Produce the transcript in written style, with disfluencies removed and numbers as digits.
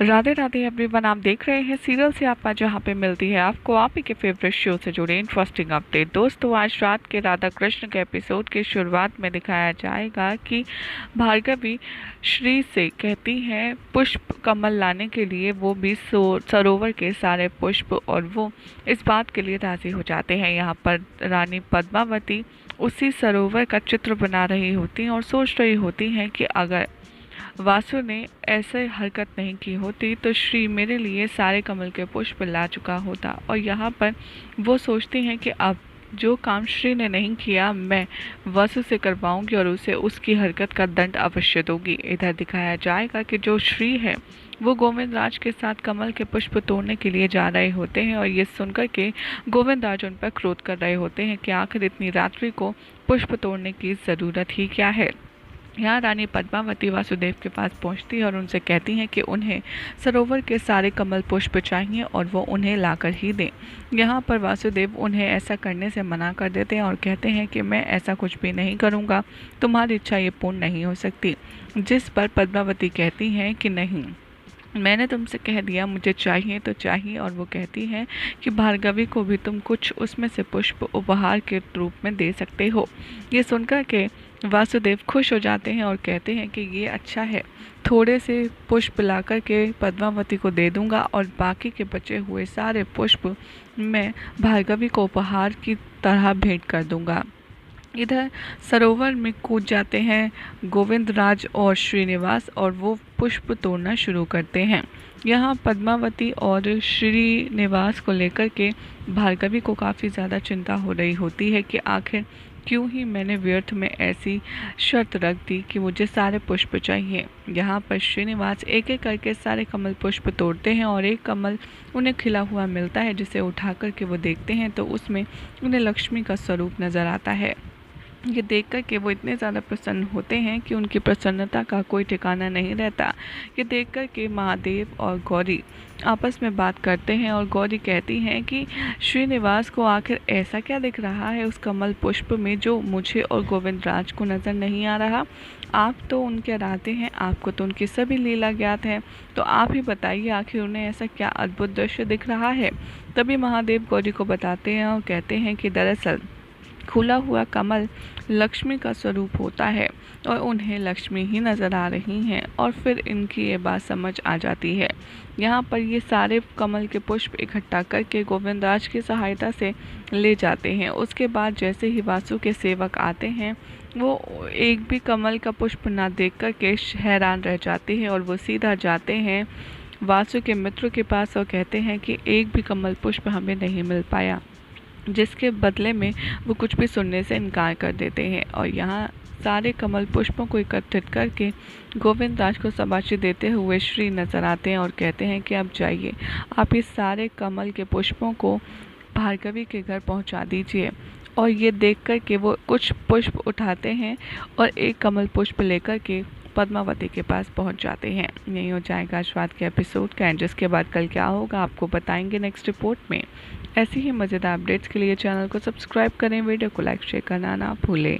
Radhe Radhe everyone, आप देख रहे हैं सीरियल से आपा, जहां पे मिलती है आपको आप ही के फेवरेट शो से जुड़े इंटरेस्टिंग अपडेट। दोस्तों, आज रात के राधा कृष्ण के एपिसोड की शुरुआत में दिखाया जाएगा कि भार्गवी श्री से कहती है पुष्प कमल लाने के लिए, वो भी सरोवर के सारे पुष्प, और वो इस बात के लिए राजी हो जाते हैं। यहाँ पर रानी पद्मावती उसी सरोवर का चित्र बना रही होती हैं और सोच रही होती हैं कि अगर वासु ने ऐसे हरकत नहीं की होती तो श्री मेरे लिए सारे कमल के पुष्प ला चुका होता। और यहाँ पर वो सोचती हैं कि अब जो काम श्री ने नहीं किया मैं वासु से करवाऊंगी और उसे उसकी हरकत का दंड अवश्य दूंगी। इधर दिखाया जाएगा कि जो श्री है वो गोविंद राज के साथ कमल के पुष्प तोड़ने के लिए जा रहे होते हैं, और ये सुनकर के गोविंद राज उन पर क्रोध कर रहे होते हैं कि आखिर इतनी रात्रि को पुष्प तोड़ने की ज़रूरत ही क्या है। यहाँ रानी पद्मावती वासुदेव के पास पहुँचती है और उनसे कहती हैं कि उन्हें सरोवर के सारे कमल पुष्प चाहिए और वो उन्हें लाकर ही दें। यहाँ पर वासुदेव उन्हें ऐसा करने से मना कर देते हैं और कहते हैं कि मैं ऐसा कुछ भी नहीं करूँगा, तुम्हारी इच्छा ये पूर्ण नहीं हो सकती। जिस पर पद्मावती कहती हैं कि नहीं, मैंने तुमसे कह दिया मुझे चाहिए तो चाहिए। और वो कहती है कि भार्गवी को भी तुम कुछ उसमें से पुष्प उपहार के रूप में दे सकते हो। ये सुनकर के वासुदेव खुश हो जाते हैं और कहते हैं कि ये अच्छा है, थोड़े से पुष्प लाकर के पद्मावती को दे दूंगा और बाकी के बचे हुए सारे पुष्प मैं भार्गवी को उपहार की तरह भेंट कर दूंगा। इधर सरोवर में कूद जाते हैं गोविंद राज और श्रीनिवास और वो पुष्प तोड़ना शुरू करते हैं। यहाँ पद्मावती और श्रीनिवास को लेकर के भार्गवी को काफ़ी ज़्यादा चिंता हो रही होती है कि आखिर क्यों ही मैंने व्यर्थ में ऐसी शर्त रख दी कि मुझे सारे पुष्प चाहिए। यहाँ पर श्रीनिवास एक एक करके सारे कमल पुष्प तोड़ते हैं और एक कमल उन्हें खिला हुआ मिलता है, जिसे उठा करके वो देखते हैं तो उसमें उन्हें लक्ष्मी का स्वरूप नज़र आता है। ये देखकर के वो इतने ज़्यादा प्रसन्न होते हैं कि उनकी प्रसन्नता का कोई ठिकाना नहीं रहता। ये देखकर के महादेव और गौरी आपस में बात करते हैं और गौरी कहती हैं कि श्रीनिवास को आखिर ऐसा क्या दिख रहा है उस कमल पुष्प में जो मुझे और गोविंद राज को नज़र नहीं आ रहा। आप तो उनके राधे हैं, आपको तो उनकी सभी लीला ज्ञात है, तो आप ही बताइए आखिर उन्हें ऐसा क्या अद्भुत दृश्य दिख रहा है। तभी महादेव गौरी को बताते हैं और कहते हैं कि दरअसल खुला हुआ कमल लक्ष्मी का स्वरूप होता है और उन्हें लक्ष्मी ही नज़र आ रही हैं। और फिर इनकी ये बात समझ आ जाती है। यहाँ पर ये सारे कमल के पुष्प इकट्ठा करके गोविंद राज की सहायता से ले जाते हैं। उसके बाद जैसे ही वासु के सेवक आते हैं वो एक भी कमल का पुष्प ना देख कर के हैरान रह जाते हैं और वो सीधा जाते हैं वासु के मित्र के पास और कहते हैं कि एक भी कमल पुष्प हमें नहीं मिल पाया, जिसके बदले में वो कुछ भी सुनने से इनकार कर देते हैं। और यहाँ सारे कमल पुष्पों को एकत्रित करके गोविंद राज को शाबाशी देते हुए श्री नजर आते हैं और कहते हैं कि अब जाइए, आप इस सारे कमल के पुष्पों को भार्गवी के घर पहुंचा दीजिए। और ये देख कर के वो कुछ पुष्प उठाते हैं और एक कमल पुष्प लेकर के पद्मावती के पास पहुंच जाते हैं। यही हो जाएगा आज रात के एपिसोड का एंड, जिसके बाद कल क्या होगा आपको बताएंगे नेक्स्ट रिपोर्ट में। ऐसी ही मज़ेदार अपडेट्स के लिए चैनल को सब्सक्राइब करें, वीडियो को लाइक शेयर करना ना भूलें।